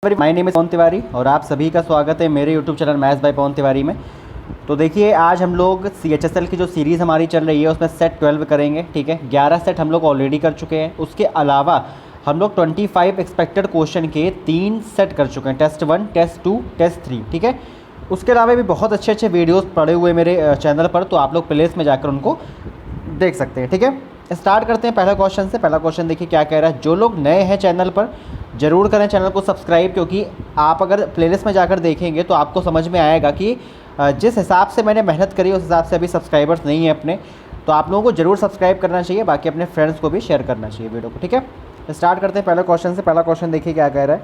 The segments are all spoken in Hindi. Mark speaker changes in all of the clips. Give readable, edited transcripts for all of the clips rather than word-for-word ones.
Speaker 1: माय नेम इज़ पवन तिवारी और आप सभी का स्वागत है मेरे यूट्यूब चैनल मैथ्स बाय पवन तिवारी में। तो देखिए आज हम लोग CHSL की जो सीरीज़ हमारी चल रही है उसमें सेट 12 करेंगे। ठीक है, 11 सेट हम लोग ऑलरेडी कर चुके हैं। उसके अलावा हम लोग 25 एक्सपेक्टेड क्वेश्चन के 3 सेट कर चुके हैं, टेस्ट 1, टेस्ट 2, टेस्ट 3। ठीक है, उसके अलावा भी बहुत अच्छे अच्छे वीडियोज़ पड़े हुए मेरे चैनल पर, तो आप लोग प्लेलिस्ट में जाकर उनको देख सकते हैं। ठीक है, स्टार्ट करते हैं पहला क्वेश्चन से। पहला क्वेश्चन देखिए क्या कह रहा है। जो लोग नए हैं चैनल पर ज़रूर करें चैनल को सब्सक्राइब, क्योंकि आप अगर प्लेलिस्ट में जाकर देखेंगे तो आपको समझ में आएगा कि जिस हिसाब से मैंने मेहनत करी उस हिसाब से अभी सब्सक्राइबर्स नहीं है अपने। तो आप लोगों को ज़रूर सब्सक्राइब करना चाहिए, बाकी अपने फ्रेंड्स को भी शेयर करना चाहिए वीडियो को। ठीक है, स्टार्ट करते हैं पहले क्वेश्चन से। पहला क्वेश्चन देखिए क्या कह रहा है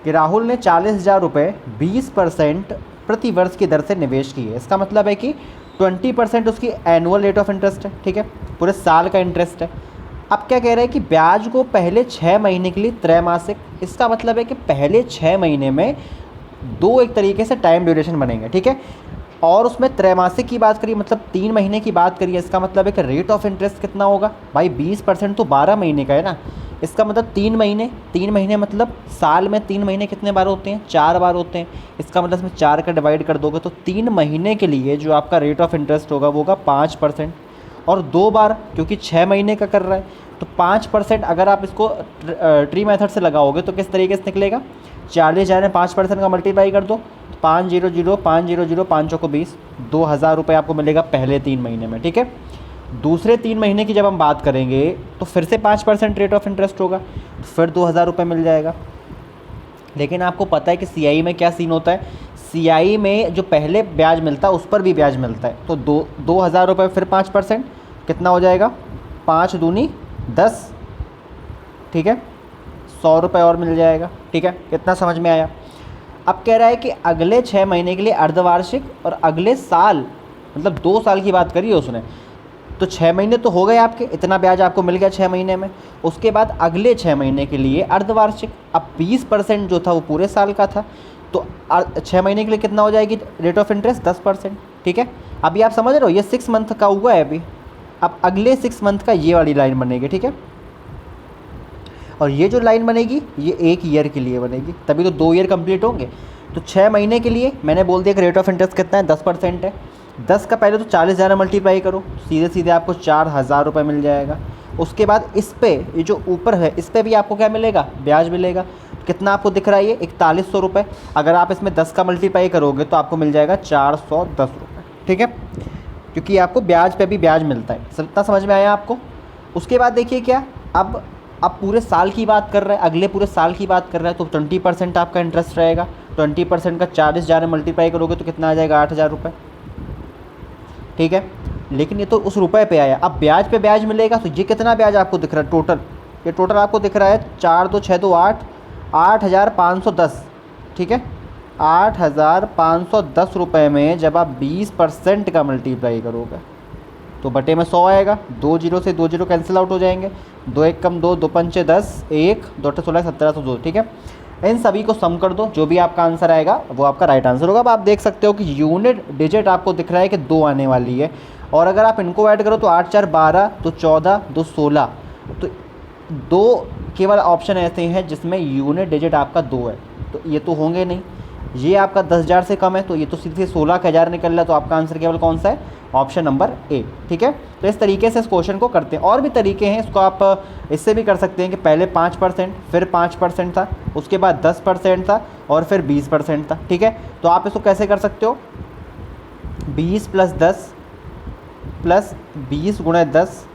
Speaker 1: कि राहुल ने 40,000 रुपये 20% प्रति वर्ष की दर से निवेश किए। इसका मतलब है कि 20% उसकी एनुअल रेट ऑफ इंटरेस्ट है। ठीक है, पूरे साल का इंटरेस्ट है। अब क्या कह रहे हैं कि ब्याज को पहले 6 महीने के लिए त्रैमासिक, इसका मतलब है कि पहले 6 महीने में दो एक तरीके से टाइम ड्यूरेशन बनेंगे। ठीक है, और उसमें त्रैमासिक की बात करिए मतलब 3 महीने की बात करिए। इसका मतलब है कि रेट ऑफ इंटरेस्ट कितना होगा भाई, 20% तो 12 महीने का है ना। इसका मतलब 3 महीने मतलब साल में 3 महीने कितने बार होते हैं, 4 बार होते हैं। इसका मतलब इसमें 4 का डिवाइड कर दोगे तो 3 महीने के लिए जो आपका रेट ऑफ इंटरेस्ट होगा वो होगा 5%। और 2 बार क्योंकि 6 महीने का कर रहा है तो 5%। अगर आप इसको ट्री मेथड से लगाओगे तो किस तरीके से निकलेगा, 40,000 में 5% का मल्टीप्लाई कर दो, 500 500 5 चौको 20, 2,000 रुपये आपको मिलेगा पहले 3 महीने में। ठीक है, दूसरे 3 महीने की जब हम बात करेंगे तो फिर से 5% रेट ऑफ इंटरेस्ट होगा, फिर 2,000 रुपये मिल जाएगा। लेकिन आपको पता है कि CI में क्या सीन होता है, CI में जो पहले ब्याज मिलता है उस पर भी ब्याज मिलता है। तो 2,000 रुपये फिर 5% कितना हो जाएगा, 5 दूनी 10। ठीक है, 100 रुपये और मिल जाएगा। ठीक है, कितना समझ में आया। अब कह रहा है कि अगले 6 महीने के लिए अर्धवार्षिक और अगले साल मतलब 2 साल की बात करी है उसने। तो 6 महीने तो हो गए आपके, इतना ब्याज आपको मिल गया 6 महीने में। उसके बाद अगले 6 महीने के लिए अर्धवार्षिक। अब 20% जो था वो पूरे साल का था, तो 6 महीने के लिए कितना हो जाएगी रेट ऑफ इंटरेस्ट, 10%। ठीक है, अभी आप समझ रहे हो ये 6 मंथ का हुआ है अभी। अब अगले 6 मंथ का ये वाली लाइन बनेगी। ठीक है, और ये जो लाइन बनेगी ये 1 ईयर के लिए बनेगी, तभी तो 2 ईयर कंप्लीट होंगे। तो 6 महीने के लिए मैंने बोल दिया कि रेट ऑफ इंटरेस्ट कितना है, 10% है। 10 का पहले तो 40,000 मल्टीप्लाई करो, सीधे सीधे आपको 4,000 रुपये मिल जाएगा। उसके बाद इस पे ये जो ऊपर है इस पे भी आपको क्या मिलेगा, ब्याज मिलेगा। कितना आपको दिख रहा है ये 4100 रुपये। अगर आप इसमें 10 का मल्टीप्लाई करोगे तो आपको मिल जाएगा 410 रुपये। ठीक है, क्योंकि आपको ब्याज पे भी ब्याज मिलता है। इतना समझ में आया आपको। उसके बाद देखिए क्या, अब पूरे साल की बात कर रहा है, अगले पूरे साल की बात कर रहा है, तो 20% आपका इंटरेस्ट रहेगा। 20% का 40,000 मल्टीप्लाई करोगे तो कितना आ जाएगा, 8,000 रुपये। ठीक है, लेकिन ये तो उस रुपए पे आया, अब ब्याज पे ब्याज मिलेगा। तो ये कितना ब्याज आपको दिख रहा है टोटल, ये टोटल आपको दिख रहा है 4 2 6 2 8, 8,510। ठीक है, 8,510 रुपये में जब आप 20% का मल्टीप्लाई करोगे तो बटे में 100 आएगा। 2 जीरो से 2 जीरो कैंसिल आउट हो जाएंगे, 2 1 कम 2, 2 पंचे 10, 1 2 8 16 1702। ठीक है, इन सभी को सम कर दो, जो भी आपका आंसर आएगा वो आपका राइट आंसर होगा। अब आप देख सकते हो कि यूनिट डिजिट आपको दिख रहा है कि 2 आने वाली है, और अगर आप इनको ऐड करो तो 8 4 12, 2 14, 2 16। तो 2 केवल ऑप्शन ऐसे हैं जिसमें यूनिट डिजिट आपका 2 है, तो ये तो होंगे नहीं। ये आपका 10,000 से कम है तो ये तो सीधे 16 का 1000 निकल रहा है, तो आपका आंसर केवल कौन सा है, ऑप्शन नंबर ए। ठीक है, तो इस तरीके से इस क्वेश्चन को करते हैं। और भी तरीके हैं, इसको आप इससे भी कर सकते हैं कि पहले 5%, फिर 5% था, उसके बाद 10% था, और फिर 20% था। ठीक है, तो आप इसको कैसे कर सकते हो, 20 + 10 + 20 × 10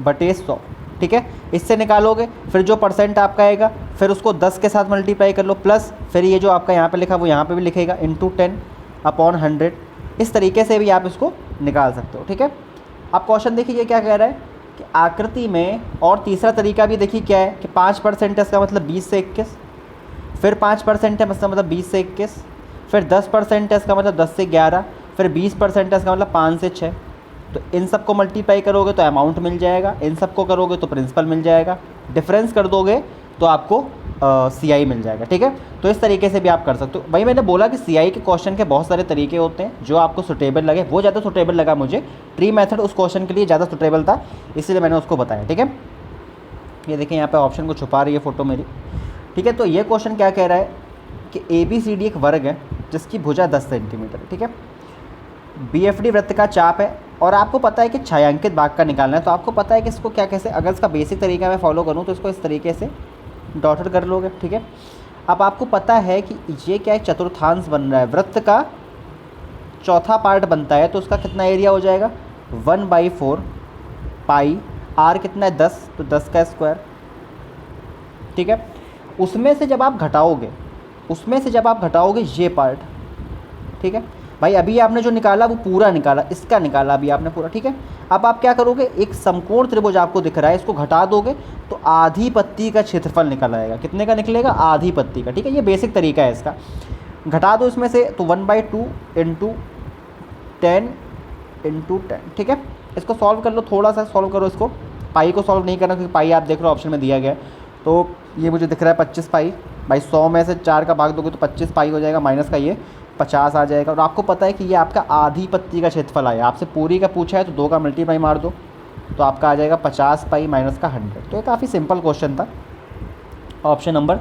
Speaker 1: बटे 100। ठीक है, इससे निकालोगे, फिर जो परसेंट आपका आएगा फिर उसको 10 के साथ मल्टीप्लाई कर लो, प्लस फिर ये जो आपका यहाँ पे लिखा वो यहाँ पे भी लिखेगा, × 10/100। इस तरीके से भी आप इसको निकाल सकते हो। ठीक है, अब क्वेश्चन देखिए ये क्या कह रहा है कि आकृति में, और तीसरा तरीका भी देखिए क्या है कि 5% है, इसका मतलब 20 से 21, फिर 5% है इसका मतलब 20 से 21, फिर 10% है इसका मतलब 10 से 11, फिर 20% है इसका मतलब 5 से 6। तो इन सब को मल्टीप्लाई करोगे तो अमाउंट मिल जाएगा, इन सब को करोगे तो प्रिंसिपल मिल जाएगा, डिफरेंस कर दोगे तो आपको CI मिल जाएगा। ठीक है, तो इस तरीके से भी आप कर सकते हो। भाई मैंने बोला कि CI के क्वेश्चन के बहुत सारे तरीके होते हैं, जो आपको सुटेबल लगे वो ज़्यादा सुटेबल लगा मुझे। ट्री मेथड उस क्वेश्चन के लिए ज़्यादा सुटेबल था, इसलिए मैंने उसको बताया। ठीक है, ये देखिए यहाँ पे ऑप्शन को छुपा रही है फ़ोटो मेरी। ठीक है। तो ये क्वेश्चन क्या कह रहा है कि ABCD एक वर्ग है जिसकी भुजा 10 सेंटीमीटर है, ठीक है। BFD वृत्त का चाप है और आपको पता है कि छायांकित भाग का निकालना है। तो आपको पता है कि इसको क्या कैसे, अगर इसका बेसिक तरीका मैं फॉलो करूँ तो इसको इस तरीके से डॉटेड कर लोगे, ठीक है। अब आपको पता है कि ये क्या है, चतुर्थांश बन रहा है, वृत्त का चौथा पार्ट बनता है, तो उसका कितना एरिया हो जाएगा 1/4 पाई, R कितना है 10, तो 10 का स्क्वायर, ठीक है। उसमें से जब आप घटाओगे ये पार्ट, ठीक है भाई। अभी आपने जो निकाला वो पूरा निकाला, इसका निकाला अभी आपने पूरा, ठीक है। अब आप क्या करोगे, एक समकोण त्रिभुज आपको दिख रहा है, इसको घटा दोगे तो आधी पत्ती का क्षेत्रफल निकल आएगा। कितने का निकलेगा, आधी पत्ती का, ठीक है। ये बेसिक तरीका है इसका। घटा दो इसमें से, तो 1/2 × 10 × 10, ठीक है। इसको सॉल्व कर लो, थोड़ा सा सॉल्व करो इसको। पाई को सॉल्व नहीं करना क्योंकि पाई आप देख रहे हो ऑप्शन में दिया गया है। तो ये मुझे दिख रहा है 25 पाई, भाई 100 में से 4 का भाग दोगे तो 25 पाई हो जाएगा, माइनस का ये 50 आ जाएगा। और आपको पता है कि ये आपका आधी पत्ती का क्षेत्रफल आया। आपसे पूरी का पूछा है तो 2 का मल्टीप्लाई मार दो तो आपका आ जाएगा 50 पाई माइनस का 100। तो ये काफ़ी सिंपल क्वेश्चन था। ऑप्शन नंबर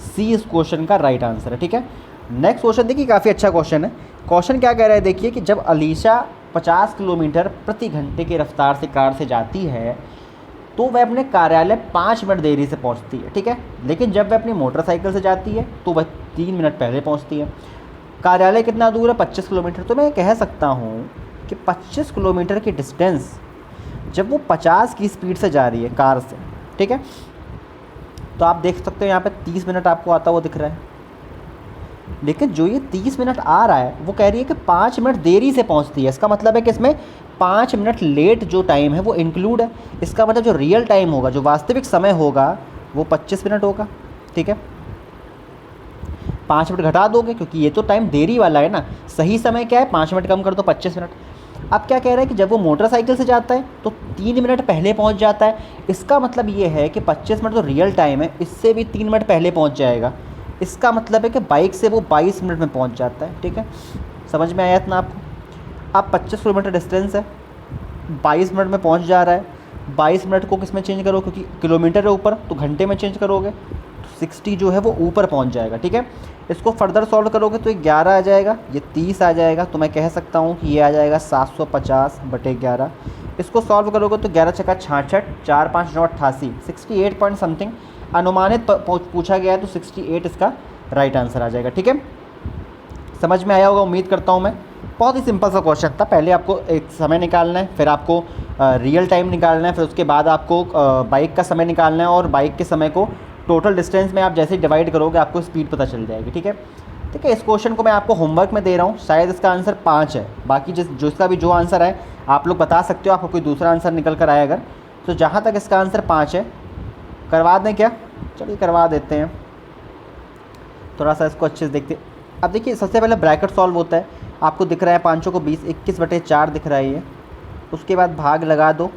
Speaker 1: सी इस क्वेश्चन का राइट आंसर है, ठीक है। नेक्स्ट क्वेश्चन देखिए, काफ़ी अच्छा क्वेश्चन है। क्वेश्चन क्या कह रहा है देखिए कि जब अलीशा 50 किलोमीटर प्रति घंटे की रफ्तार से कार से जाती है तो वह अपने कार्यालय 5 मिनट देरी से पहुंचती है, ठीक है। लेकिन जब वह अपनी मोटरसाइकिल से जाती है तो वह 3 मिनट पहले पहुंचती है। कार्यालय कितना दूर है, 25 किलोमीटर। तो मैं कह सकता हूँ कि 25 किलोमीटर की डिस्टेंस जब वो 50 की स्पीड से जा रही है कार से, ठीक है, तो आप देख सकते हो यहाँ पे 30 मिनट आपको आता हुआ दिख रहा है। लेकिन जो ये 30 मिनट आ रहा है वो कह रही है कि 5 मिनट देरी से पहुँचती है। इसका मतलब है कि इसमें 5 मिनट लेट जो टाइम है वो इंक्लूड है। इसका मतलब जो रियल टाइम होगा, जो वास्तविक समय होगा वो 25 मिनट होगा, ठीक है। 5 मिनट घटा दोगे क्योंकि ये तो टाइम देरी वाला है ना। सही समय क्या है, 5 मिनट कम कर दो 25 मिनट। अब क्या कह रहा है कि जब वो मोटरसाइकिल से जाता है तो 3 मिनट पहले पहुंच जाता है। इसका मतलब ये है कि 25 मिनट तो रियल टाइम है, इससे भी 3 मिनट पहले पहुंच जाएगा। इसका मतलब है कि बाइक से वो 22 मिनट में पहुंच जाता है, ठीक है। समझ में आया इतना आपको। अब 25 किलोमीटर डिस्टेंस है, 22 मिनट में पहुंच जा रहा है। 22 मिनट को किस में चेंज करो, क्योंकि किलोमीटर है ऊपर तो घंटे में चेंज करोगे तो 60 जो है वो ऊपर पहुंच जाएगा, ठीक है। इसको फर्दर सॉल्व करोगे तो ये 11 आ जाएगा, ये 30 आ जाएगा। तो मैं कह सकता हूँ कि ये आ जाएगा 750/11। इसको सॉल्व करोगे तो 11 छक्का 66, 4 5 9 88, 68 पॉइंट समथिंग अनुमानित पूछा गया है, तो 68 इसका राइट आंसर आ जाएगा, ठीक है। समझ में आया होगा उम्मीद करता हूँ मैं। बहुत ही सिंपल सा क्वेश्चन था। पहले आपको एक समय निकालना है, फिर आपको रियल टाइम निकालना है, फिर उसके बाद आपको बाइक का समय निकालना है, और बाइक के समय को टोटल डिस्टेंस में आप जैसे ही डिवाइड करोगे आपको स्पीड पता चल जाएगी, ठीक है। ठीक है, इस क्वेश्चन को मैं आपको होमवर्क में दे रहा हूँ, शायद इसका आंसर 5 है। बाकी जिसका भी जो आंसर है आप लोग बता सकते हो, आपको कोई दूसरा आंसर निकल कर आए अगर, तो जहाँ तक इसका आंसर 5 है। करवा दें क्या? चलिए करवा देते हैं, थोड़ा सा इसको अच्छे से देखते। अब देखिए सबसे पहले ब्रैकेट सॉल्व होता है। आपको दिख रहा है 5 को 20, 21/4 दिख रहा है ये। उसके बाद भाग लगा दो,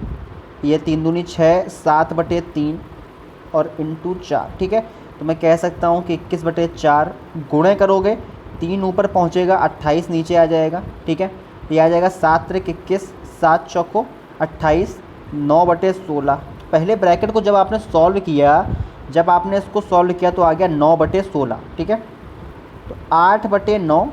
Speaker 1: ये 3 दूनी 6, 7/3 और इंटू 4, ठीक है। तो मैं कह सकता हूँ कि 21/4 गुणे करोगे, 3 ऊपर पहुँचेगा, 28 नीचे आ जाएगा, ठीक है। ये आ जाएगा 7 त्रिक 21, 7 चौको 28, 9/16। पहले ब्रैकेट को जब आपने सॉल्व किया, जब आपने इसको सॉल्व किया तो आ गया 9/16, ठीक है। तो 8/9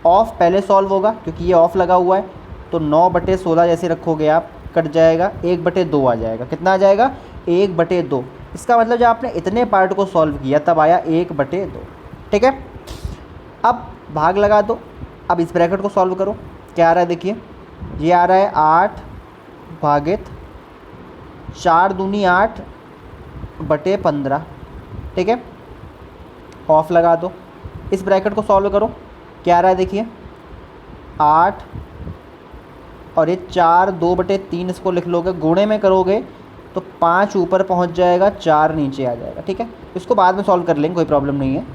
Speaker 1: ऑफ पहले सॉल्व होगा क्योंकि ये ऑफ लगा हुआ है, तो 9/16 जैसे रखोगे आप, कट जाएगा, 1/2 आ जाएगा। कितना आ जाएगा? 1/2। इसका मतलब जब आपने इतने पार्ट को सॉल्व किया तब आया 1/2, ठीक है। अब भाग लगा दो, अब इस ब्रैकेट को सॉल्व करो। क्या आ रहा है देखिए, ये आ रहा है 8 भागित 4 दूनी 8/15, ठीक है। ऑफ लगा दो, इस ब्रैकेट को सॉल्व करो। क्या आ रहा है देखिए 8 और ये 4, 2/3 इसको लिख लोगे, गुणे में करोगे तो 5 ऊपर पहुंच जाएगा, 4 नीचे आ जाएगा, ठीक है। इसको बाद में सॉल्व कर लेंगे, कोई प्रॉब्लम नहीं है।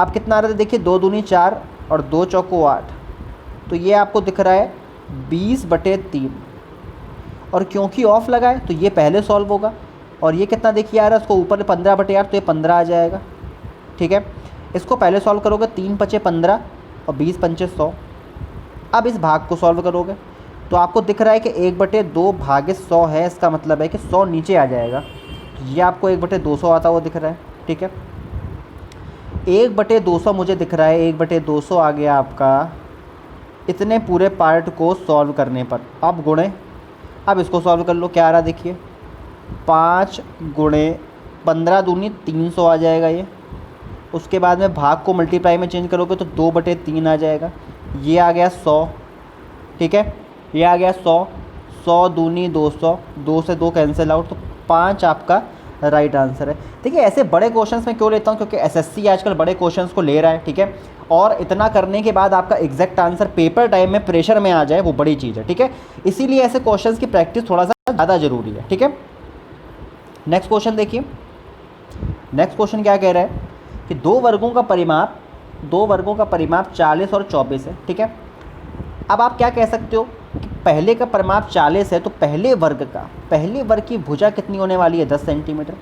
Speaker 1: अब कितना आ रहा है देखिए, 2 दूनी 4 और 2 चौको 8, तो ये आपको दिख रहा है 20/3। और क्योंकि ऑफ लगा है तो ये पहले सॉल्व होगा, और ये कितना देखिए आ रहा है, उसको ऊपर 15/8, तो ये 15 आ जाएगा, ठीक है। इसको पहले सॉल्व करोगे, 3 5 15 और 20 5 100। अब इस भाग को सॉल्व करोगे तो आपको दिख रहा है कि 1/2 भागित 100 है, इसका मतलब है कि 100 नीचे आ जाएगा, तो ये आपको 1/200 आता हुआ दिख रहा है, ठीक है। 1/200 मुझे दिख रहा है, 1/200 आ गया आपका इतने पूरे पार्ट को सॉल्व करने पर। अब गुणे, अब इसको सॉल्व कर लो, क्या आ रहा देखिए, 5 गुणे 15 दूनी 300 आ जाएगा ये। उसके बाद में भाग को मल्टीप्लाई में चेंज करोगे तो 2/3 आ जाएगा। ये आ गया 100, ठीक है, ये आ गया 100, 100 दूनी 200, 2 से 2 कैंसिल आउट, तो 5 आपका राइट आंसर है। देखिए ऐसे बड़े क्वेश्चंस मैं क्यों लेता हूँ, क्योंकि एसएससी आजकल बड़े क्वेश्चंस को ले रहा है, ठीक है। और इतना करने के बाद आपका एग्जैक्ट आंसर पेपर टाइम में प्रेशर में आ जाए, वो बड़ी चीज़ है, ठीक है। इसीलिए ऐसे क्वेश्चंस की प्रैक्टिस थोड़ा सा ज़्यादा जरूरी है, ठीक है। नेक्स्ट क्वेश्चन देखिए, नेक्स्ट क्वेश्चन क्या कह रहा है कि दो वर्गों का परिमाप 40 और 24 है, ठीक है। अब आप क्या कह सकते हो कि पहले का परिमाप 40 है तो पहले वर्ग की भुजा कितनी होने वाली है, 10 सेंटीमीटर।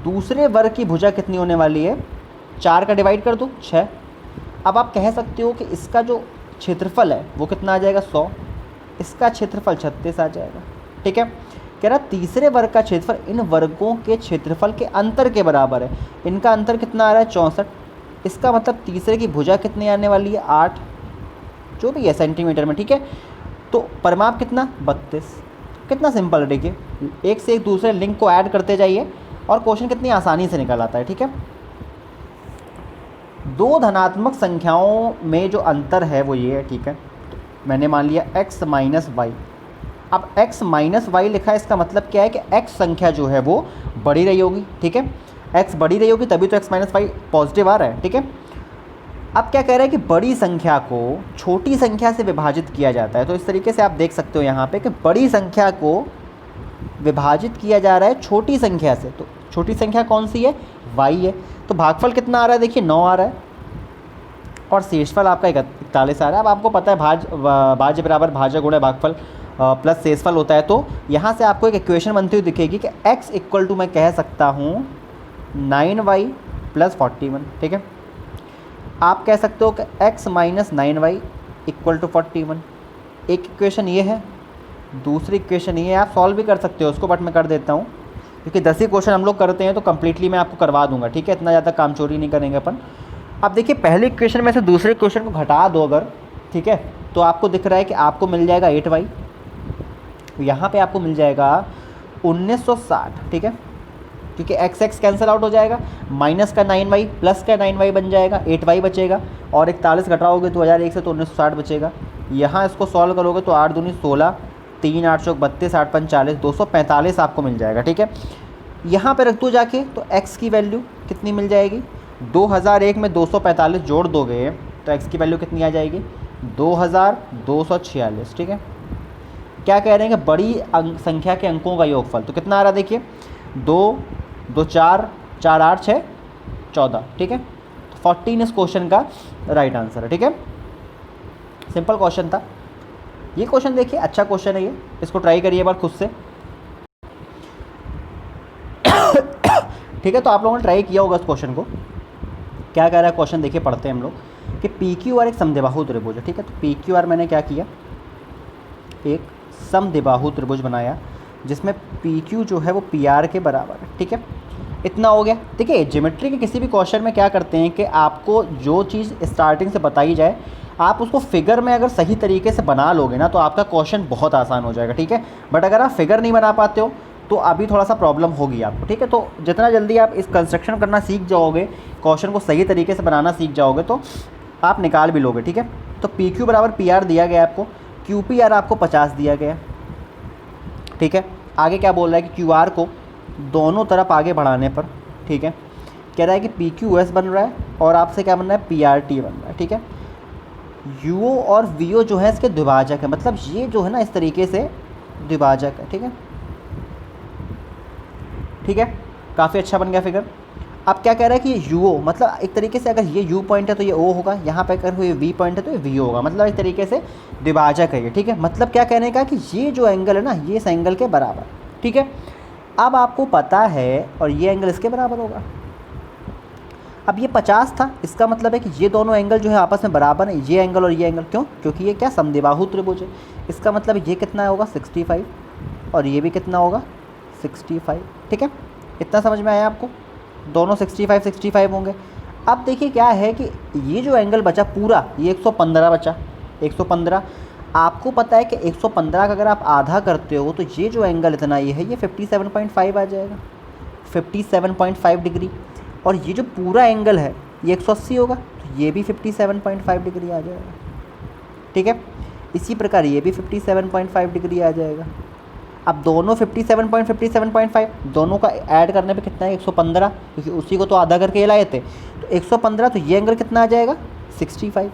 Speaker 1: दूसरे वर्ग की भुजा कितनी होने वाली है, 4 का डिवाइड कर दो 6। अब आप कह सकते हो कि इसका जो क्षेत्रफल है वो कितना आ जाएगा, 100, इसका क्षेत्रफल 36 आ जाएगा, ठीक है। कह रहा तीसरे वर्ग का क्षेत्रफल इन वर्गों के क्षेत्रफल के अंतर के बराबर है। इनका अंतर कितना आ रहा है, 64। इसका मतलब तीसरे की भुजा कितनी आने वाली है, 8, जो भी है सेंटीमीटर में, ठीक है। तो परिमाप कितना, 32। कितना सिंपल है, देखिए एक से एक दूसरे लिंक को ऐड करते जाइए और क्वेश्चन कितनी आसानी से निकल आता है, ठीक है। दो धनात्मक संख्याओं में जो अंतर है वो ये है, ठीक है। मैंने मान लिया x माइनस वाई। अब x माइनस वाई लिखा है, इसका मतलब क्या है कि x संख्या जो है वो बढ़ी रही होगी, ठीक है। x बढ़ी रही होगी तभी तो x माइनस वाई पॉजिटिव आ रहा है, ठीक है। अब क्या कह रहा है कि बड़ी संख्या को छोटी संख्या से विभाजित किया जाता है। तो इस तरीके से आप देख सकते हो यहाँ पे कि बड़ी संख्या को विभाजित किया जा रहा है छोटी संख्या से। तो छोटी संख्या कौन सी है, y है। तो भागफल कितना आ रहा है, देखिए 9 आ रहा है और शेषफल आपका 41 आ रहा है। अब आपको पता है भाज्य बराबर भाज्य गुणा भागफल प्लस शेषफल होता है। तो यहाँ से आपको एक इक्वेशन बनती हुई दिखेगी कि x इक्वल टू मैं कह सकता हूँ 9y प्लस 41, ठीक है। आप कह सकते हो कि x minus 9y equal to 41। एक इक्वेशन ये है, दूसरी इक्वेशन ये है। आप सॉल्व भी कर सकते हो उसको, बट मैं कर देता हूँ क्योंकि 10 ही क्वेश्चन हम लोग करते हैं तो कम्प्लीटली मैं आपको करवा दूंगा, ठीक है। इतना ज़्यादा काम चोरी नहीं करेंगे अपन। अब देखिए पहले इक्वेशन में से दूसरे इक्वेशन को घटा दो अगर, ठीक है, तो आपको दिख रहा है कि आपको मिल जाएगा 8y, यहाँ पे आपको मिल जाएगा 1960, ठीक है, क्योंकि x कैंसिल आउट हो जाएगा। माइनस का 9y प्लस का 9y बन जाएगा, 8y बचेगा और 41 घटाओगे 2001 से तो 1960 बचेगा। यहाँ इसको सॉल्व करोगे तो 8 दूनी 16, 3 8 चौक 32, 8 5 40, 245 आपको मिल जाएगा, ठीक है। यहाँ पे रख दो जाके तो x की वैल्यू कितनी मिल जाएगी, 2001 में 245 जोड़ दोगे तो x की वैल्यू कितनी आ जाएगी, 2246, ठीक है। क्या कह रहे हैं कि बड़ी संख्या के अंकों का योगफल, तो कितना आ रहा है देखिए 2 2 4 4 8 6 14, ठीक है। तो 14 इस क्वेश्चन का राइट आंसर है, ठीक है। सिंपल क्वेश्चन था ये। क्वेश्चन देखिए अच्छा क्वेश्चन है ये, इसको ट्राई करिए एक बार खुद से, ठीक है। तो आप लोगों ने ट्राई किया होगा इस क्वेश्चन को। क्या कह रहा है क्वेश्चन देखिए, पढ़ते हैं हम लोग कि पी क्यू आर एक समद्विबाहु त्रिभुज है, ठीक है। तो पी क्यू आर मैंने क्या किया, एक समद्विबाहु त्रिभुज बनाया जिसमें पी क्यू जो है वो पी आर के बराबर है, ठीक है। इतना हो गया। देखिए ज्योमेट्री के किसी भी क्वेश्चन में क्या करते हैं कि आपको जो चीज़ स्टार्टिंग से बताई जाए आप उसको फिगर में अगर सही तरीके से बना लोगे ना तो आपका क्वेश्चन बहुत आसान हो जाएगा, ठीक है। बट अगर आप फिगर नहीं बना पाते हो तो अभी थोड़ा सा प्रॉब्लम होगी आपको, ठीक है। तो जितना जल्दी आप इस कंस्ट्रक्शन करना सीख जाओगे, क्वेश्चन को सही तरीके से बनाना सीख जाओगे तो आप निकाल भी लोगे, ठीक है। तो पी क्यू बराबर पी आर दिया गया आपको, क्यू पी आर आपको 50 दिया गया, ठीक है। आगे क्या बोल रहा है कि क्यू आर को दोनों तरफ आगे बढ़ाने पर, ठीक है, कह रहा है कि पी क्यू एस बन रहा है और आपसे क्या बन रहा है, पी आर टी बन रहा है, ठीक है। यू ओ और वी ओ जो है इसके द्विभाजक है, मतलब ये जो है ना इस तरीके से द्विभाजक है, ठीक है, ठीक है। काफ़ी अच्छा बन गया फिगर। अब क्या कह रहा है कि ये यू ओ, मतलब एक तरीके से अगर ये यू पॉइंट है तो ये ओ होगा, यहाँ पे अगर ये वी पॉइंट है तो ये वी होगा, मतलब एक तरीके से द्विभाजक है ये, ठीक है। मतलब क्या कहने का कि ये जो एंगल है ना ये इस एंगल के बराबर, ठीक है। अब आपको पता है और ये एंगल इसके बराबर होगा। अब ये 50 था, इसका मतलब है कि ये दोनों एंगल जो है आपस में बराबर है, ये एंगल और ये एंगल, क्यों, क्योंकि ये क्या समद्विबाहु त्रिभुज है। इसका मतलब ये कितना होगा 65 और ये भी कितना होगा 65, ठीक है। इतना समझ में आया आपको, दोनों 65 65 होंगे। अब देखिए क्या है कि ये जो एंगल बचा पूरा ये 115 बचा, 115। आपको पता है कि 115 का अगर आप आधा करते हो तो ये जो एंगल इतना ये है ये 57.5 आ जाएगा, 57.5 डिग्री। और ये जो पूरा एंगल है ये 180 होगा तो ये भी 57.5 डिग्री आ जाएगा, ठीक है। इसी प्रकार ये भी 57.5 डिग्री आ जाएगा। अब दोनों 57.5 दोनों का ऐड करने पे कितना है 115, क्योंकि उसी को तो आधा करके ये लाए थे तो 115। तो ये एंगल कितना आ जाएगा 65।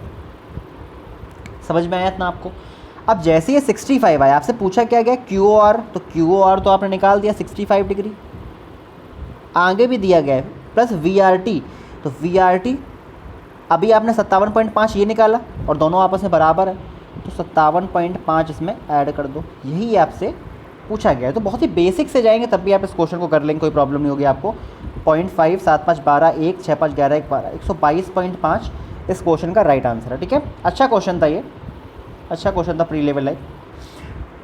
Speaker 1: समझ में आया इतना आपको। अब जैसे ये 65 आया आपसे पूछा क्या गया QOR, तो QOR तो आपने निकाल दिया 65 डिग्री। आगे भी दिया गया है प्लस VRT, तो VRT अभी आपने 57.5 ये निकाला और दोनों आपस में बराबर है तो 57.5 इसमें ऐड कर दो, यही आपसे पूछा गया है। तो बहुत ही बेसिक से जाएंगे तब भी आप इस क्वेश्चन को कर लेंगे, कोई प्रॉब्लम नहीं होगी आपको। 0.5 7 5 12 1 6 5 11 1 12 122.5 इस क्वेश्चन का राइट आंसर है, ठीक है। अच्छा क्वेश्चन था ये, अच्छा क्वेश्चन था प्री लेवल लाइक।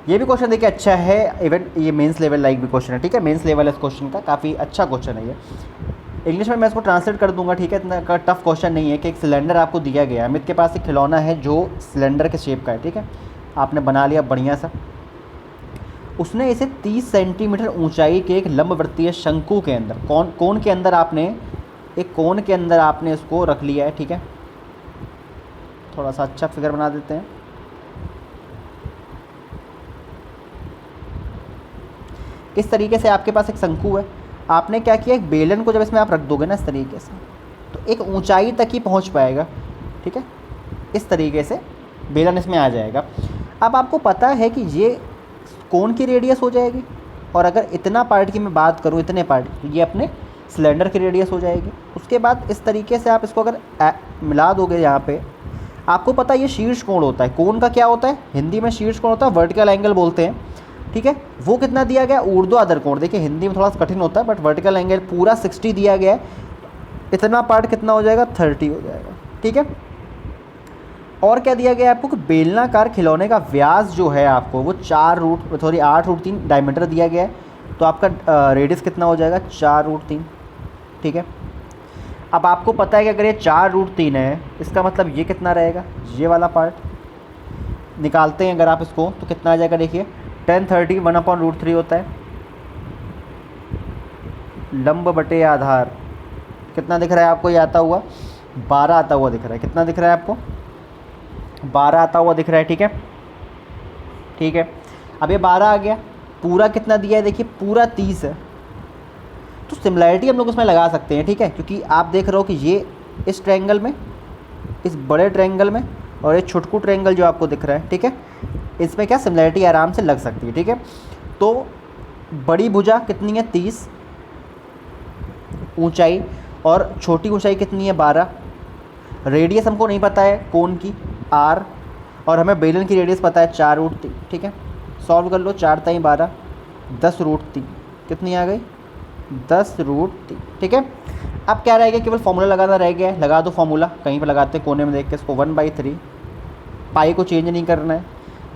Speaker 1: ये भी क्वेश्चन देखिए अच्छा है, इवन ये मेंस लेवल लाइक भी क्वेश्चन है, ठीक है। मेंस लेवल इस क्वेश्चन का काफ़ी अच्छा क्वेश्चन है ये। इंग्लिश में मैं इसको ट्रांसलेट कर दूंगा, ठीक है। इतना का टफ क्वेश्चन नहीं है कि एक सिलेंडर आपको दिया गया है, अमित के पास एक खिलौना है जो सिलेंडर के शेप का है, ठीक है। आपने बना लिया बढ़िया सा, उसने इसे 30 सेंटीमीटर ऊंचाई के एक लंबवृत्तीय शंकु के अंदर, कोन के अंदर आपने एक कोन के अंदर आपने इसको रख लिया है, ठीक है। थोड़ा सा अच्छा फिगर बना देते हैं। इस तरीके से आपके पास एक शंकु है, आपने क्या किया एक बेलन को जब इसमें आप रख दोगे ना इस तरीके से तो एक ऊंचाई तक ही पहुंच पाएगा, ठीक है। इस तरीके से बेलन इसमें आ जाएगा। अब आपको पता है कि ये कोन की रेडियस हो जाएगी और अगर इतना पार्ट की मैं बात करूँ, इतने पार्ट, तो ये अपने सिलेंडर की रेडियस हो जाएगी। उसके बाद इस तरीके से आप इसको अगर मिला दोगे यहाँ पे, आपको पता है ये शीर्ष कोण होता है। कोण का क्या होता है हिंदी में, शीर्ष कोण होता है, वर्टिकल एंगल बोलते हैं, ठीक है। वो कितना दिया गया ऊर्ध्वाधर कोण, देखिए हिंदी में थोड़ा सा कठिन होता है बट वर्टिकल एंगल पूरा 60 दिया गया है। इतना पार्ट कितना हो जाएगा 30 हो जाएगा, ठीक है। और क्या दिया गया है आपको कि बेलनाकार खिलौने का व्यास जो है आपको वो 8√3 डायमीटर दिया गया है, तो आपका रेडियस कितना हो जाएगा 4√3, ठीक है। अब आपको पता है कि अगर ये 4√3 है इसका मतलब ये कितना रहेगा, ये वाला पार्ट निकालते हैं अगर आप इसको तो कितना आ जाएगा, देखिए 10/30 1/√3 होता है। लंब बटे आधार कितना दिख रहा है आपको, ये आता हुआ 12 आता हुआ दिख रहा है। कितना दिख रहा है आपको 12 आता हुआ दिख रहा है, ठीक है, ठीक है। अब ये 12 आ गया, पूरा कितना दिया है देखिए पूरा 30 है। तो सिमिलैरिटी हम लोग उसमें लगा सकते हैं, ठीक है, क्योंकि आप देख रहे हो कि ये इस ट्रायंगल में, इस बड़े ट्रायंगल में और ये छोटकू ट्रायंगल जो आपको दिख रहा है, ठीक है, इसमें क्या सिमिलैरिटी आराम से लग सकती है, ठीक है। तो बड़ी भुजा कितनी है 30 ऊंचाई और छोटी ऊंचाई कितनी है 12। रेडियस हमको नहीं पता है कोन की r, और हमें बेलन की रेडियस पता है 4√3, ठीक है। सॉल्व कर लो, 4 × 12 10√3 कितनी आ गई 10√3, ठीक है। अब क्या रह गया, केवल फॉर्मूला लगाना रह गया है। लगा दो फॉर्मूला, कहीं पर लगाते हैं कोने में देख के इसको, 1/3 पाई को चेंज नहीं करना है।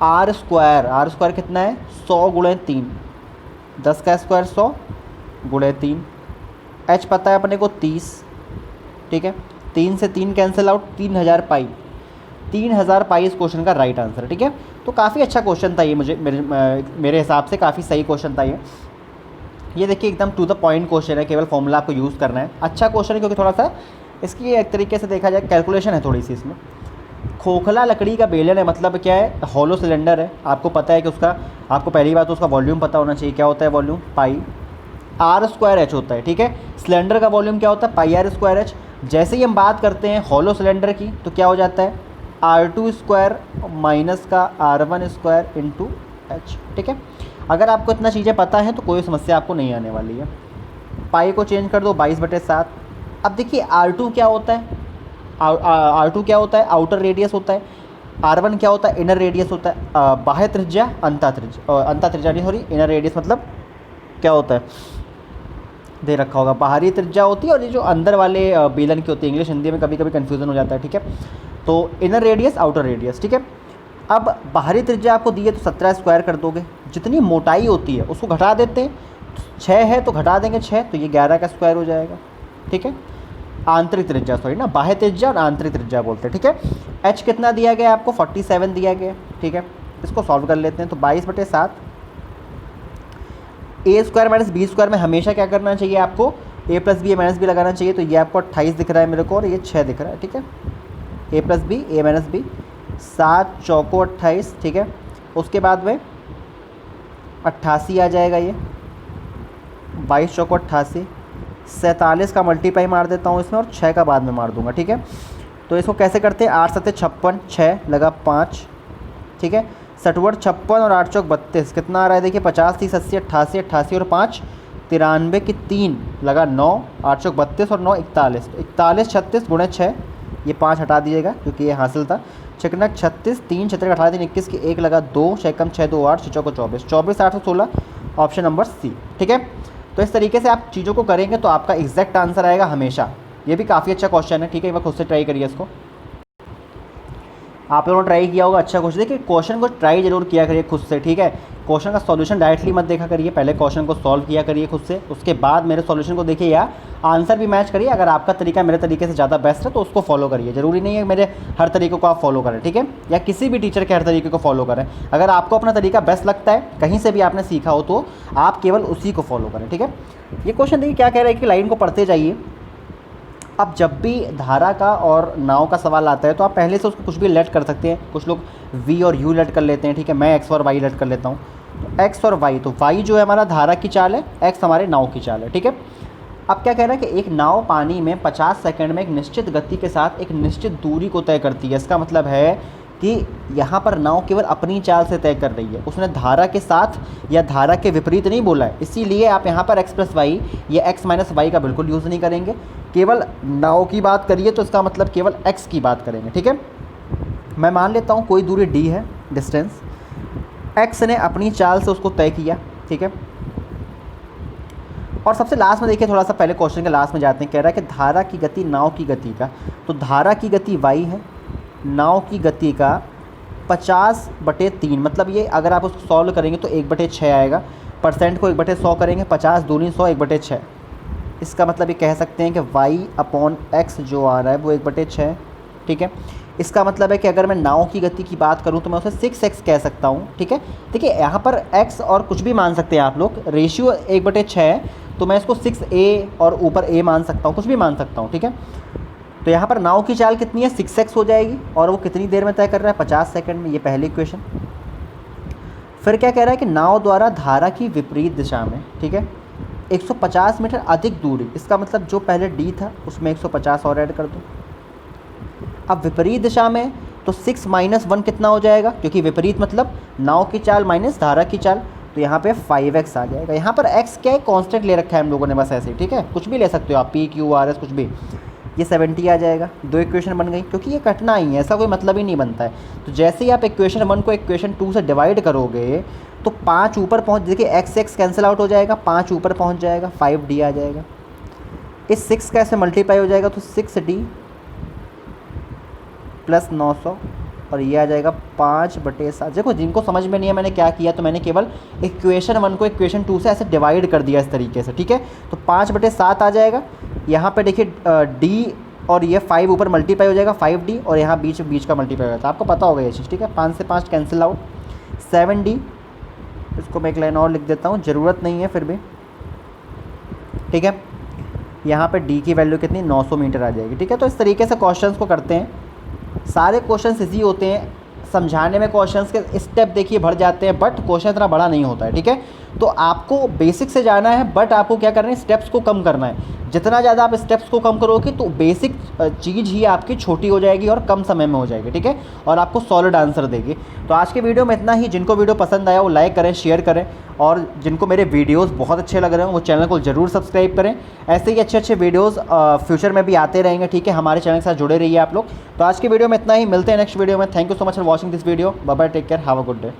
Speaker 1: आर स्क्वायर कितना है 100 × 3, 10 का स्क्वायर 100 × 3। एच पता है अपने को 30, ठीक है। 3 से 3 कैंसिल आउट, 3000 पाई, 3000 पाई इस क्वेश्चन का राइट आंसर है, ठीक है। तो काफ़ी अच्छा क्वेश्चन था ये, मेरे हिसाब से काफ़ी सही क्वेश्चन था ये देखिए एकदम टू द पॉइंट क्वेश्चन है, केवल फॉर्मूला आपको यूज़ करना है। अच्छा क्वेश्चन है क्योंकि थोड़ा सा इसकी एक तरीके से देखा जाए कैलकुलेशन है थोड़ी सी इसमें। खोखला लकड़ी का बेलन है, मतलब क्या है हॉलो सिलेंडर है। आपको पता है कि उसका, आपको पहली बात तो उसका वॉल्यूम पता होना चाहिए, क्या होता है वॉल्यूम पाई r² होता है, ठीक है। सिलेंडर का वॉल्यूम क्या होता है πr²h। जैसे ही हम बात करते हैं हॉलो सिलेंडर की तो क्या हो जाता है r² माइनस का r1² इंटू h, ठीक है। अगर आपको इतना चीज़ें पता है तो कोई समस्या आपको नहीं आने वाली है। पाई को चेंज कर दो 22/7। अब देखिए R2 क्या होता है, R2 क्या होता है आउटर रेडियस होता है, R1 क्या होता है इनर रेडियस होता है। बाह्य त्रिज्या अंतः त्रिज्या नहीं सॉरी इनर रेडियस मतलब क्या होता है दे रखा होगा, बाहरी त्रिज्या होती है और ये जो अंदर वाले बेलन की होती है। इंग्लिश हिंदी में कभी कभी कन्फ्यूज़न हो जाता है, ठीक है। तो इनर रेडियस आउटर रेडियस, ठीक है। अब बाहरी त्रिज्या आपको दी है तो 17 स्क्वायर कर दोगे, जितनी मोटाई होती है उसको घटा देते हैं। 6 है तो घटा देंगे 6, तो ये 11 का स्क्वायर हो जाएगा, ठीक है, आंतरिक त्रिज्या, सॉरी ना, बाह्य त्रिज्या और आंतरिक त्रिज्या बोलते हैं, ठीक है। एच कितना दिया गया है आपको, 47 दिया गया है, ठीक है। इसको सॉल्व कर लेते हैं। तो 22/7 ए स्क्वायर माइनस बी स्क्वायर में हमेशा क्या करना चाहिए आपको, ए प्लस बी ए माइनस बी लगाना चाहिए। तो ये आपको 28 दिख रहा है मेरे को और ये 6 दिख रहा है, ठीक है। ए प्लस बी ए माइनस बी, 7 चौको 28, ठीक है। उसके बाद में 88 आ जाएगा, ये 22 चौको 88, 47 का मल्टीप्लाई मार देता हूँ इसमें और 6 का बाद में मार दूंगा, ठीक है। तो इसको कैसे करते हैं, 8 7 56, 6 लगा 5, ठीक है। 60 56 और 8 चौक 32, कितना आ रहा है देखिए, 50 30 80 88, 88 और 5 93 की 3 लगा 9, 8 चौक 32 और 9 41, 41 36 गुणे 6, ये 5 हटा दीजिएगा क्योंकि ये हासिल था। छिकनक 36, 3 छत्तर 18 3 21 की 1 लगा 2, 6 कम 6 2 8, 6 चौको 24, 24 816, ऑप्शन नंबर सी, ठीक है। तो इस तरीके से आप चीज़ों को करेंगे तो आपका एग्जैक्ट आंसर आएगा हमेशा। ये भी काफ़ी अच्छा क्वेश्चन है, ठीक है। एक बार खुद से ट्राई करिए इसको, आप लोगों ने ट्राई किया होगा, अच्छा क्वेश्चन। देखिए क्वेश्चन को ट्राई जरूर किया करिए खुद से, ठीक है। क्वेश्चन का सॉल्यूशन डायरेक्टली मत देखा करिए, पहले क्वेश्चन को सॉल्व किया करिए खुद से, उसके बाद मेरे सॉल्यूशन को देखिए या आंसर भी मैच करिए। अगर आपका तरीका मेरे तरीके से ज़्यादा बेस्ट है तो उसको फॉलो करिए, ज़रूरी नहीं है मेरे हर तरीक़े को आप फॉलो करें, ठीक है, या किसी भी टीचर के हर तरीके को फॉलो करें। अगर आपको अपना तरीका बेस्ट लगता है, कहीं से भी आपने सीखा हो, तो आप केवल उसी को फॉलो करें, ठीक है। ये क्वेश्चन देखिए क्या कह रहा है कि लाइन को पढ़ते जाइए। अब जब भी धारा का और नाव का सवाल आता है तो आप पहले से उसको कुछ भी लेट कर सकते हैं। कुछ लोग वी और यू लेट कर लेते हैं, ठीक है। मैं एक्स और वाई लेट कर लेता हूँ। तो एक्स और वाई, तो वाई जो है हमारा धारा की चाल है, एक्स हमारे नाव की चाल है, ठीक है। अब क्या कह रहा है कि एक नाव पानी में 50 सेकंड में एक निश्चित गति के साथ एक निश्चित दूरी को तय करती है। इसका मतलब है कि यहाँ पर नाव केवल अपनी चाल से तय कर रही है, उसने धारा के साथ या धारा के विपरीत नहीं बोला है। इसीलिए आप यहाँ पर x प्लस वाई या x माइनस वाई का बिल्कुल यूज़ नहीं करेंगे, केवल नाव की बात करिए तो इसका मतलब केवल x की बात करेंगे, ठीक है। मैं मान लेता हूँ कोई दूरी d है, डिस्टेंस, x ने अपनी चाल से उसको तय किया, ठीक है। और सबसे लास्ट में देखिए, थोड़ा सा पहले क्वेश्चन के लास्ट में जाते हैं। कह रहा है कि धारा की गति नाव की गति का, तो धारा की गति y है, नाव की गति का 50/3, मतलब ये अगर आप उसको सॉल्व करेंगे तो 1/6 आएगा। परसेंट को 1/100 करेंगे, 50 दूनी 100 1/6। इसका मतलब ये कह सकते हैं कि y/x जो आ रहा है वो 1/6 है, ठीक है। इसका मतलब है कि अगर मैं नाव की गति की बात करूं तो मैं उसे 6x कह सकता हूं, ठीक है। देखिए यहाँ पर x और कुछ भी मान सकते हैं आप लोग, रेशियो 1/6 है तो मैं इसको 6a और ऊपर a मान सकता हूँ, कुछ भी मान सकता हूँ, ठीक है। तो यहाँ पर नाव की चाल कितनी है, 6x हो जाएगी, और वो कितनी देर में तय कर रहा है, 50 सेकंड में। ये पहली इक्वेशन। फिर क्या कह रहा है कि नाव द्वारा धारा की विपरीत दिशा में, ठीक है, 150 मीटर अधिक दूरी। इसका मतलब जो पहले d था उसमें 150 और ऐड कर दो। अब विपरीत दिशा में तो 6 - 1 कितना हो जाएगा, क्योंकि विपरीत मतलब नाव की चाल माइनस धारा की चाल, तो यहाँ पे 5x आ जाएगा। यहाँ पर x क्या है, कांस्टेंट ले रखा है हम लोगों ने बस ऐसे ही, ठीक है। कुछ भी ले सकते हो आप, p q r s कुछ भी। ये 70 आ जाएगा। दो इक्वेशन बन गई, क्योंकि ये कटना ही है, ऐसा कोई मतलब ही नहीं बनता है। तो जैसे ही आप इक्वेशन 1 को इक्वेशन 2 से डिवाइड करोगे तो 5 ऊपर पहुँच, देखिए x कैंसिल आउट हो जाएगा, 5 ऊपर पहुँच जाएगा, 5d आ जाएगा। इस 6 का ऐसे मल्टीप्लाई हो जाएगा तो 6d प्लस 900, और ये आ जाएगा 5/7। देखो जिनको समझ में नहीं है मैंने क्या किया, तो मैंने केवल इक्वेशन 1 को इक्वेशन 2 से ऐसे डिवाइड कर दिया इस तरीके से, ठीक है। तो 5/7 आ जाएगा। यहाँ पे देखिए d और ये 5 ऊपर मल्टीप्लाई हो जाएगा 5d, और यहाँ बीच का मल्टीप्लाई हो जाता है, आपको पता होगा ये चीज़, ठीक है। 5 से 5 कैंसिल आउट, 7d। इसको मैं एक लाइन और लिख देता हूँ, ज़रूरत नहीं है फिर भी, ठीक है। यहाँ पे d की वैल्यू कितनी, 900 मीटर आ जाएगी, ठीक है। तो इस तरीके से क्वेश्चंस को करते हैं। सारे क्वेश्चंस इजी होते हैं, समझाने में क्वेश्चंस के स्टेप देखिए बढ़ जाते हैं, बट क्वेश्चन इतना बड़ा नहीं होता है, ठीक है। तो आपको बेसिक से जाना है, बट आपको क्या करना है, स्टेप्स को कम करना है। जितना ज़्यादा आप स्टेप्स को कम करोगे तो बेसिक चीज़ ही आपकी छोटी हो जाएगी और कम समय में हो जाएगी, ठीक है, और आपको सॉलिड आंसर देगी। तो आज के वीडियो में इतना ही। जिनको वीडियो पसंद आया वो लाइक करें, शेयर करें, और जिनको मेरे वीडियोस बहुत अच्छे लग रहे हैं वो चैनल को ज़रूर सब्सक्राइब करें। ऐसे ही अच्छे वीडियोस फ्यूचर में भी आते रहेंगे, ठीक है। हमारे चैनल के साथ जुड़े रहिए आप लोग। तो आज के वीडियो में इतना ही, मिलते हैं नेक्स्ट वीडियो में। Thank you so much for watching this video. Bye bye, take care, have a good day.